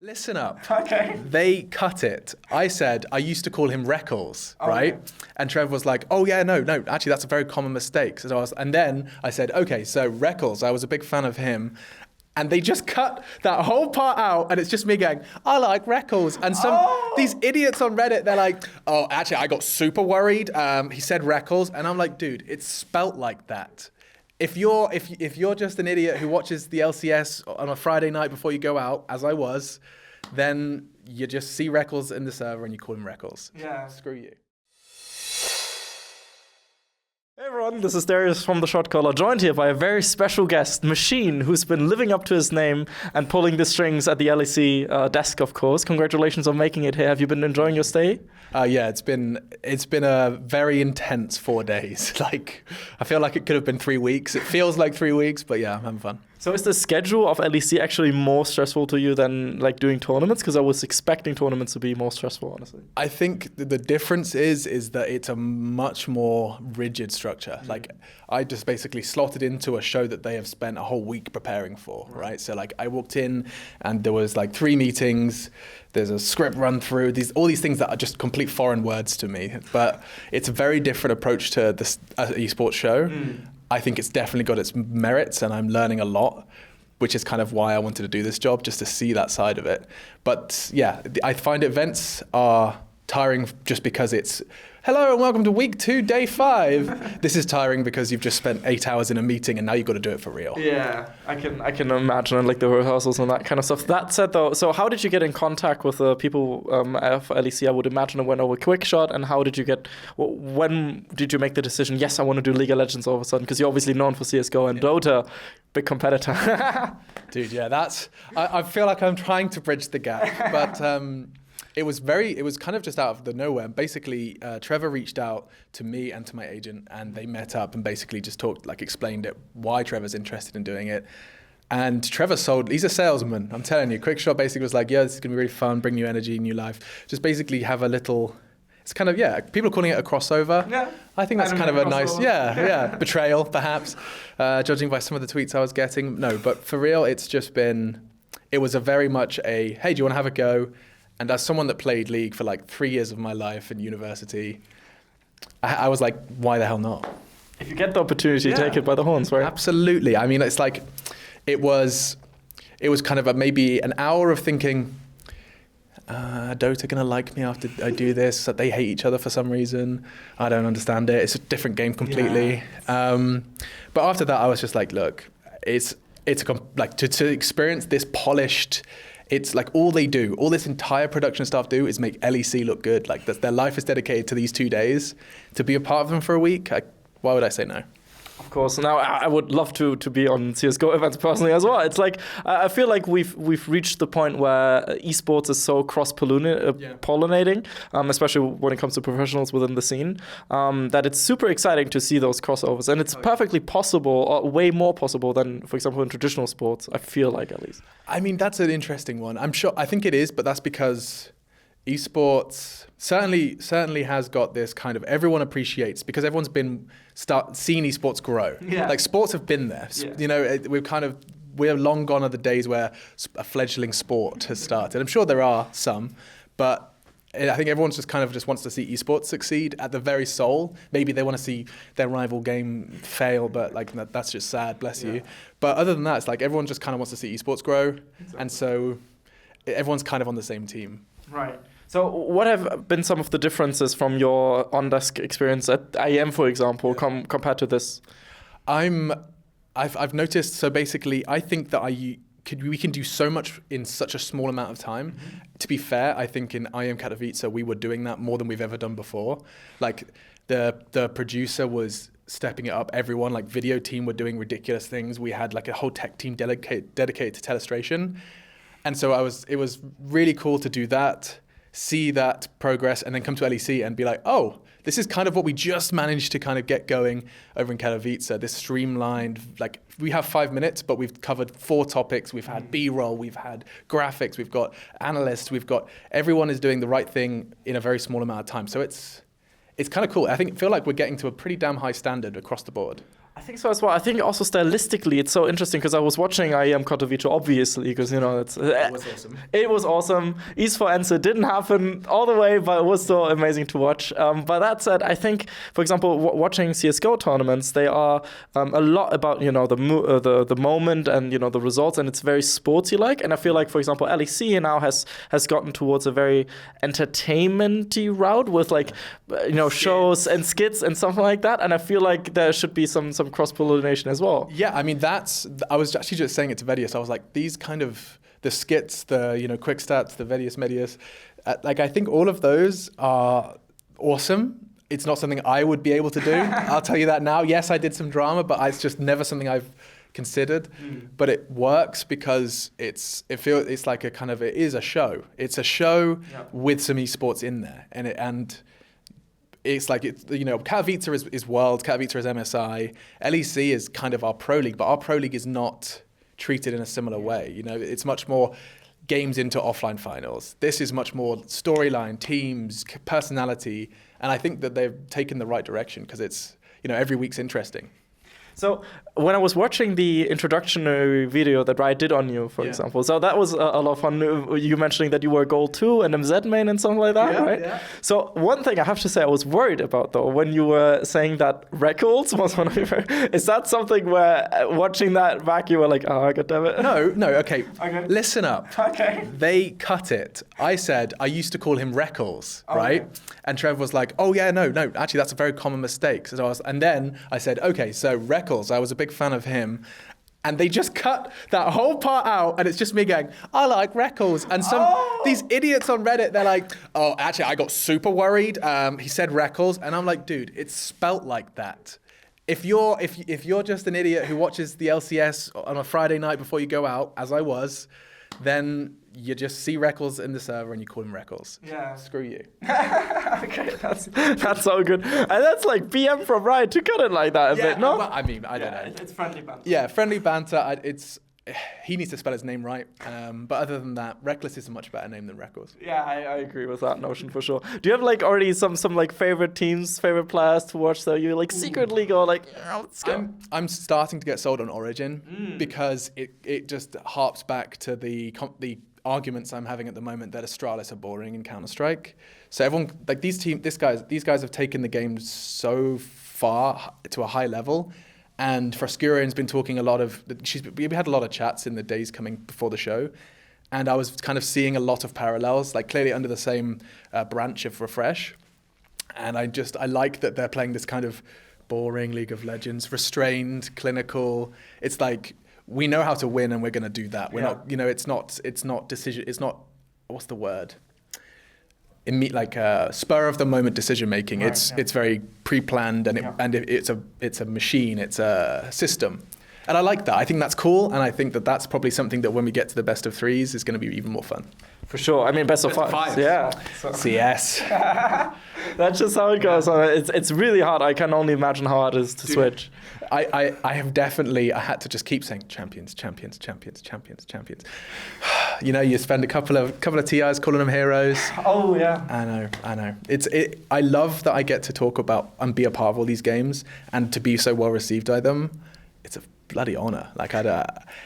Listen up. Okay. They cut it. I said, I used to call him Reckles, right? Okay. And Trevor was like, oh yeah, no, actually that's a very common mistake. And then I said, okay, so Reckles, I was a big fan of him. And they just cut that whole part out, and it's just me going, I like Reckles. And these idiots on Reddit, they're like, oh, actually, I got super worried. He said Reckles, and I'm like, dude, it's spelt like that. If you're just an idiot who watches the LCS on a Friday night before you go out, as I was, then you just see Reckles in the server and you call him Reckles. Yeah. Screw you. Hey everyone, this is Darius from the Shotcaller, joined here by a very special guest, Machine, who's been living up to his name and pulling the strings at the LEC desk, of course. Congratulations on making it here. Have you been enjoying your stay? Yeah, it's been a very intense 4 days. Like, I feel like it could have been 3 weeks. It feels like 3 weeks, but yeah, I'm having fun. So is the schedule of LEC actually more stressful to you than like doing tournaments? Because I was expecting tournaments to be more stressful, honestly. I think the difference is that it's a much more rigid structure. Like, I just basically slotted into a show that they have spent a whole week preparing for, right? So like, I walked in and there was like 3 meetings. There's a script run through, all these things that are just complete foreign words to me. But it's a very different approach to this esports show. I think it's definitely got its merits, and I'm learning a lot, which is kind of why I wanted to do this job, just to see that side of it. But yeah, I find events are tiring just because it's, hello and welcome to week 2, day 5. This is tiring because you've just spent 8 hours in a meeting and now you've got to do it for real. Yeah, I can imagine like the rehearsals and that kind of stuff. That said though, so how did you get in contact with the people of LEC? I would imagine it went over Quickshot, and when did you make the decision, yes, I want to do League of Legends all of a sudden? Because you're obviously known for CSGO and Dota, big competitor. Dude, yeah, I feel like I'm trying to bridge the gap, but it was kind of just out of the nowhere. Basically, Trevor reached out to me and to my agent, and they met up and basically just explained it, why Trevor's interested in doing it. And Trevor he's a salesman, I'm telling you. Quickshot basically was like, yeah, this is going to be really fun, bring new energy, new life. Just basically have a little, it's kind of, yeah, people are calling it a crossover. Yeah. I think that's kind of a nice, betrayal perhaps, judging by some of the tweets I was getting. No, but for real, it was a very much a, hey, do you want to have a go? And as someone that played League for like 3 years of my life in university, I was like, why the hell not? If you get the opportunity, take it by the horns, right? Absolutely. I mean, it's like, it was kind of maybe an hour of thinking, Dota gonna like me after I do this? That they hate each other for some reason. I don't understand it. It's a different game completely. Yeah. But after that, I was just like, look, to experience this polished. It's like all this entire production staff do is make LEC look good. Like their life is dedicated to these 2 days. To be a part of them for a week, why would I say no? Of course. Now, I would love to be on CSGO events personally as well. It's like, I feel like we've reached the point where esports is so cross-pollinating, especially when it comes to professionals within the scene, that it's super exciting to see those crossovers. And it's perfectly possible, or way more possible than, for example, in traditional sports, I feel like at least. I mean, that's an interesting one. I think it is, but that's because esports certainly has got this kind of, everyone appreciates, because everyone's seen esports grow. Yeah. Like sports have been there. Yeah. You know, we're long gone are the days where a fledgling sport has started. I'm sure there are some, but I think everyone just wants to see esports succeed at the very soul. Maybe they want to see their rival game fail, but like that's just sad, bless you. But other than that, it's like everyone just kind of wants to see esports grow. Exactly. And so everyone's kind of on the same team. Right. So what have been some of the differences from your on-desk experience at IEM, for example, compared to this? I've noticed, so basically, I think that we can do so much in such a small amount of time. Mm-hmm. To be fair, I think in IEM Katowice, we were doing that more than we've ever done before. Like the producer was stepping it up. Everyone, like video team, were doing ridiculous things. We had like a whole tech team dedicated to telestration. And so it was really cool to do that, see that progress, and then come to LEC and be like, oh, this is kind of what we just managed to kind of get going over in Katowice, this streamlined, like we have 5 minutes, but we've covered 4 topics. We've had B-roll, we've had graphics, we've got analysts, everyone is doing the right thing in a very small amount of time. So it's kind of cool. I feel like we're getting to a pretty damn high standard across the board. I think so as well. I think also stylistically it's so interesting because I was watching IEM Katowice obviously because it was awesome. It was awesome. East for Ense didn't happen all the way, but it was still amazing to watch. But that said, I think, for example, watching CS:GO tournaments, they are a lot about the moment and the results, and it's very sportsy like. And I feel like, for example, LEC now has gotten towards a very entertainmenty route with shows and skits and something like that. And I feel like there should be some cross-pollination as well. Yeah, I mean, I was actually just saying it to Vedius. I was like, these kind of, the skits, the quick stats, the Vedius Medius, I think all of those are awesome. It's not something I would be able to do. I'll tell you that now. Yes, I did some drama, but it's just never something I've considered. But it works because it is a show. It's a show with some esports in there, and it's like Katowice is World, Katowice is MSI, LEC is kind of our pro league, but our pro league is not treated in a similar way. It's much more games into offline finals. This is much more storyline, teams, personality, and I think that they've taken the right direction because it's every week's interesting. So when I was watching the introductory video that Riot did on you, for example, so that was a lot of fun. You mentioning that you were Gold 2 and MZ main and something like that, right? Yeah. So one thing I have to say I was worried about, though, when you were saying that records was one of your favorite, is that something where watching that back you were like, oh, God damn it? No, okay. Listen up. Okay. They cut it. I said, I used to call him Reckles, right? And Trev was like, oh yeah, no, actually that's a very common mistake. And then I said, okay, so Reckles, I was a big fan of him. And they just cut that whole part out, and it's just me going, I like Reckles. And these idiots on Reddit, they're like, oh, actually, I got super worried. He said Reckles, and I'm like, dude, it's spelt like that. If you're just an idiot who watches the LCS on a Friday night before you go out, as I was, then you just see Reckles in the server and you call him Reckles. Yeah. Screw you. Okay, that's so good. And that's like PM from Riot to cut it like that a bit, no? Well, I mean, I don't know. It's friendly banter. Yeah, friendly banter. He needs to spell his name right. But other than that, Reckless is a much better name than Reckles. Yeah, I agree with that notion for sure. Do you have already some favorite teams, favorite players to watch that you secretly go let's go? I'm starting to get sold on Origin because it just harps back to the arguments I'm having at the moment that Astralis are boring in Counter-Strike. So everyone these guys have taken the game so far to a high level. And Frascurian's been talking a lot of. We had a lot of chats in the days coming before the show, and I was kind of seeing a lot of parallels, clearly under the same branch of Refresh. And I like that they're playing this kind of boring League of Legends, restrained, clinical. It's like we know how to win, and we're going to do that. We're not. It's not decision. It's not. What's the word? Spur of the moment decision making. Right, it's very pre-planned and it's a machine. It's a system, and I like that. I think that's cool, and I think that that's probably something that when we get to the best of threes is going to be even more fun. For sure. I mean, best of five. Yeah. CS. That's just how it goes. It's really hard. I can only imagine how hard it is to switch. I had to just keep saying champions. You spend a couple of TIs calling them heroes. Oh yeah. I know. I love that I get to talk about and be a part of all these games and to be so well received by them. It's a bloody honor.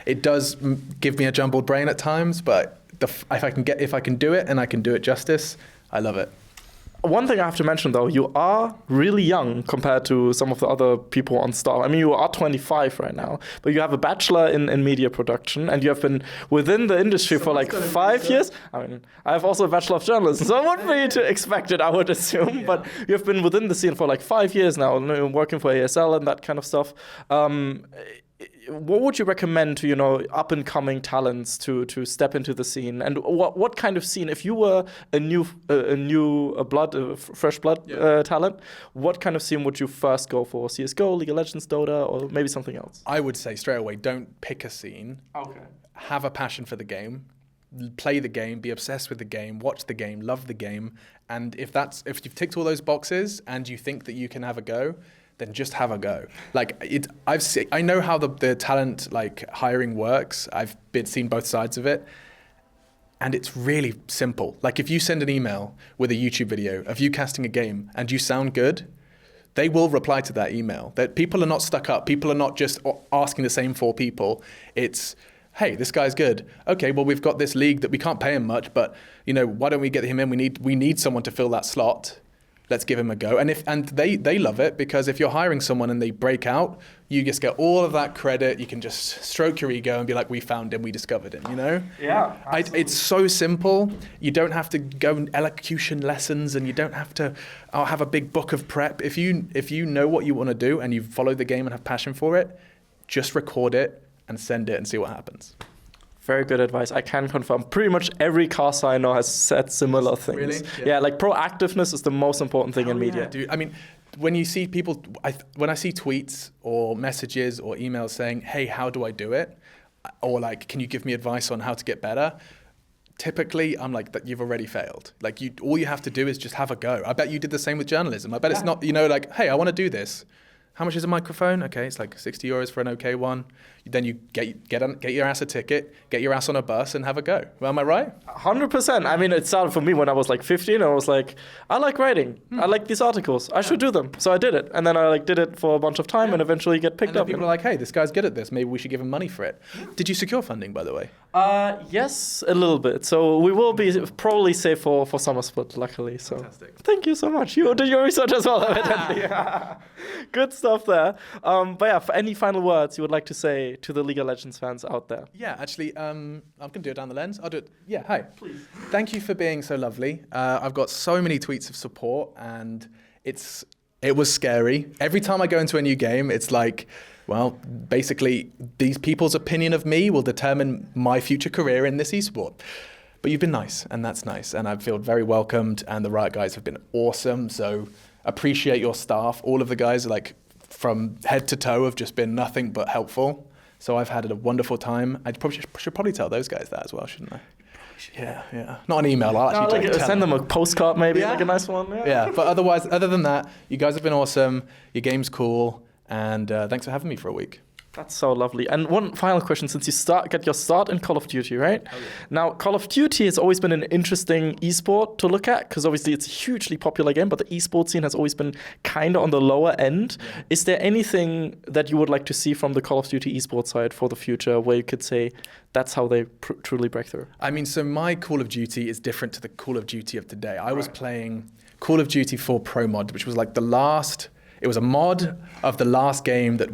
It does give me a jumbled brain at times, but if I can do it and I can do it justice, I love it. One thing I have to mention, though, you are really young compared to some of the other people on Star. I mean, you are 25 right now, but you have a bachelor in media production, and you have been within the industry for 5 years. I mean, I have also a bachelor of journalism, so it wouldn't be to expect it, I would assume. Yeah. But you have been within the scene for 5 years now, working for ASL and that kind of stuff. What would you recommend to up and coming talents to step into the scene, and what kind of scene, if you were fresh blood talent, what kind of scene would you first go for? CS:GO, League of Legends, Dota, or maybe something else? I would say straight away, don't pick a scene. Okay. Have a passion for the game, play the game, be obsessed with the game, watch the game, love the game, and if you've ticked all those boxes and you think that you can have a go, then just have a go. I know how the talent hiring works. I've seen both sides of it, and it's really simple. If you send an email with a YouTube video of you casting a game and you sound good, they will reply to that email. That people are not stuck up. People are not just asking the same 4 people. It's, hey, this guy's good. Okay, well, we've got this league that we can't pay him much, but why don't we get him in? We need someone to fill that slot. Let's give him a go. And they love it, because if you're hiring someone and they break out, you just get all of that credit. You can just stroke your ego and be like, we found him, we discovered him, Yeah, it's so simple. You don't have to go in elocution lessons, and you don't have to have a big book of prep. If you know what you want to do and you follow the game and have passion for it, just record it and send it and see what happens. Very good advice. I can confirm pretty much every caster I know has said similar things. Really? Yeah, like proactiveness is the most important thing in media. Yeah, dude. I mean, when you see people, when I see tweets or messages or emails saying, hey, how do I do it? Or like, can you give me advice on how to get better? Typically, I'm like, that you've already failed. Like, all you have to do is just have a go. I bet you did the same with journalism. I bet it's not, like, hey, I want to do this. How much is a microphone? Okay, it's like 60 euros for an okay one. Then you get your ass a ticket, get your ass on a bus, and have a go. Well, am I right? 100%. I mean, it started for me when I was like 15. I was like, I like writing. I like these articles. I should do them. So I did it. And then I did it for a bunch of time and eventually get picked up. People are like, hey, this guy's good at this. Maybe we should give him money for it. Did you secure funding, by the way? Yes, a little bit. So we will be probably safe for summer split, luckily. So Fantastic. Thank you so much. You did your research as well, evidently. Good stuff there. But yeah, for any final words you would like to say to the League of Legends fans out there? Yeah, actually, I'm going to do it down the lens. I'll do it. Yeah, hi. Please. Thank you for being so lovely. I've got so many tweets of support, and it was scary. Every time I go into a new game, it's like, well, basically, these people's opinion of me will determine my future career in this esport. But you've been nice, and that's nice. And I feel very welcomed, and the Riot guys have been awesome. So appreciate your staff. All of the guys, like, from head to toe, have just been nothing but helpful. So I've had a wonderful time. I should probably tell those guys that as well, shouldn't I? Yeah. Not an email. I'll actually send them a postcard, maybe, like a nice one. Yeah, but other than that, you guys have been awesome. Your game's cool, and thanks for having me for a week. That's so lovely. And one final question, since you get your start in Call of Duty, right? Oh, yeah. Now, Call of Duty has always been an interesting esport to look at, because obviously it's a hugely popular game, but the esport scene has always been kind of on the lower end. Yeah. Is there anything that you would like to see from the Call of Duty esport side for the future, where you could say that's how they truly break through? I mean, so my Call of Duty is different to the Call of Duty of today. I was playing Call of Duty 4 Pro Mod, which was like it was a mod of the last game that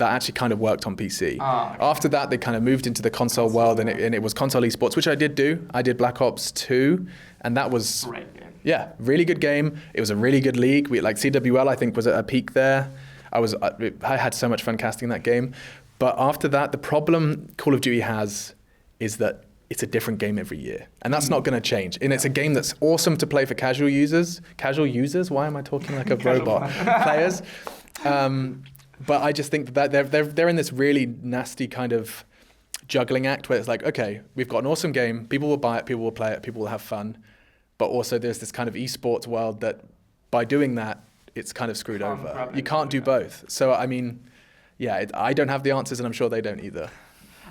actually kind of worked on PC. Okay. After that, they kind of moved into the console world, and it was console esports, which I did do. I did Black Ops 2, and that was great game. Yeah, really good game. It was a really good league. CWL, I think, was at a peak there. I had so much fun casting that game. But after that, the problem Call of Duty has is that it's a different game every year. And that's not going to change. And it's a game that's awesome to play for casual users. Casual users? Why am I talking like a robot? Players. But I just think that they're in this really nasty kind of juggling act where it's like, okay, we've got an awesome game. People will buy it. People will play it. People will have fun. But also there's this kind of esports world that by doing that, it's kind of screwed over. You can't do both. So, I mean, yeah, I don't have the answers, and I'm sure they don't either.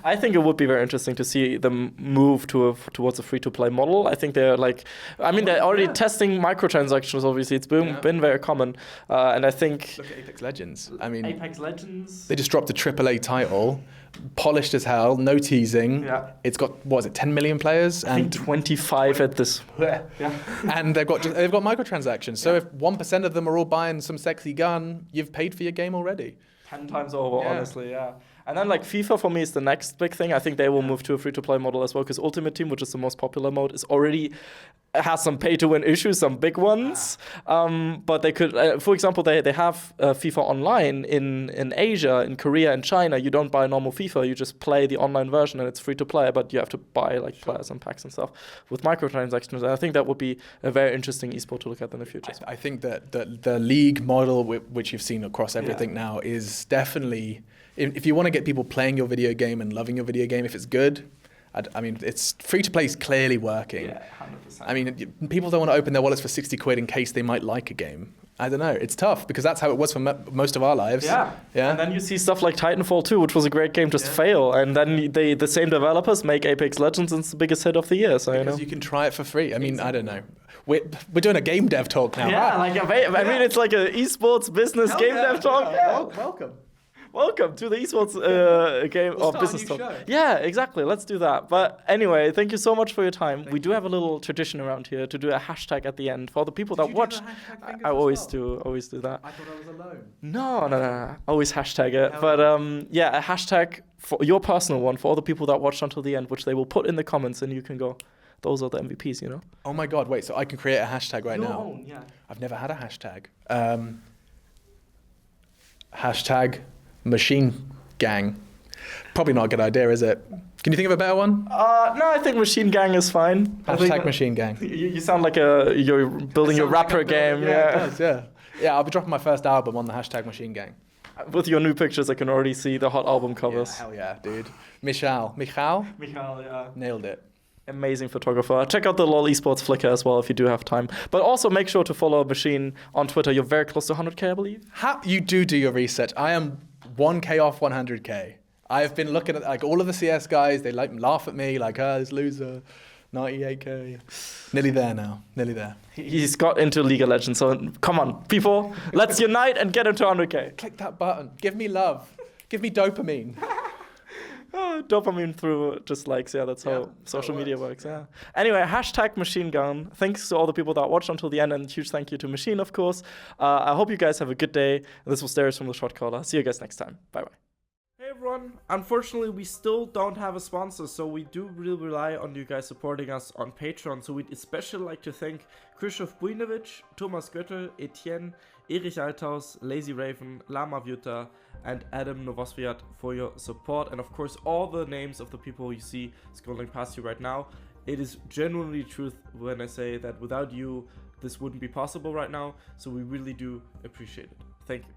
I think it would be very interesting to see them move towards a free-to-play model. I think they're they're already testing microtransactions, obviously. It's been very common. And I think... Look at Apex Legends. I mean, Apex Legends. They just dropped a AAA title, polished as hell, no teasing. Yeah. It's got, 10 million players? I think 25 at this. Yeah. And they've got microtransactions. So if 1% of them are all buying some sexy gun, you've paid for your game already. 10 times over, honestly, yeah. And then FIFA for me is the next big thing. I think they will move to a free-to-play model as well, because Ultimate Team, which is the most popular mode, has some pay-to-win issues, some big ones. But they could, for example, they have FIFA Online in Asia, in Korea, and China. You don't buy normal FIFA, you just play the online version, and it's free-to-play, but you have to buy players and packs and stuff with microtransactions. And I think that would be a very interesting esport to look at in the future. I think that the league model, which you've seen across everything now, is definitely... If you want to get people playing your video game and loving your video game, if it's good, it's free-to-play is clearly working. Yeah, 100%. I mean, people don't want to open their wallets for 60 quid in case they might like a game. I don't know. It's tough because that's how it was for most of our lives. Yeah. Yeah. And then you see stuff like Titanfall 2, which was a great game, just fail. And then the same developers make Apex Legends, and it's the biggest hit of the year. So because you can try it for free. I mean, I don't know. We're doing a game dev talk now. Yeah, like I mean, it's like a esports business game dev talk. Yeah. Welcome. Welcome to the esports game or business talk. Show. Yeah, exactly. Let's do that. But anyway, thank you so much for your time. We do have a little tradition around here to do a hashtag at the end for the people that watch. I always do that. I thought I was alone. No. Always hashtag it. But yeah, a hashtag for your personal one for all the people that watched until the end, which they will put in the comments, and you can go, those are the MVPs, you know? Oh my God, wait, so I can create a hashtag right Your now? own, yeah. I've never had a hashtag. Hashtag machine gang. Probably not a good idea, is it? Can you think of a better one? No, I think Machine Gang is fine. Hashtag machine gang. You sound like you're building your rapper game. Yeah, it does, yeah. Yeah, I'll be dropping my first album on the hashtag machine gang. With your new pictures, I can already see the hot album covers. Yeah, hell yeah, dude. Michal, yeah. nailed it. Amazing photographer. Check out the LOL Esports Flickr as well if you do have time. But also make sure to follow Machine on Twitter. You're very close to 100K, I believe. You do your research. I am 1K off 100K. I've been looking at like all of the CS guys. They laugh at me like, this loser, 98K. Nearly there now. Nearly there. He's got into League of Legends. So come on, people, let's unite and get into 100K. Click that button. Give me love. Give me dopamine. Dopamine through just likes. Yeah, that's how social media works. Yeah. Anyway, hashtag Machine Gun. Thanks to all the people that watched until the end, and huge thank you to Machine, of course. I hope you guys have a good day. This was Darius from the Shotcaller. See you guys next time. Bye bye. Hey everyone, unfortunately we still don't have a sponsor, so we do really rely on you guys supporting us on Patreon. So we'd especially like to thank Krzysztof Bujnovic, Thomas Göttel, Etienne, Erich Althaus, Lazy Raven, Lama Vyuta, and Adam Novosviat for your support, and of course all the names of the people you see scrolling past you right now. It is genuinely truth when I say that without you this wouldn't be possible right now, so we really do appreciate it. Thank you.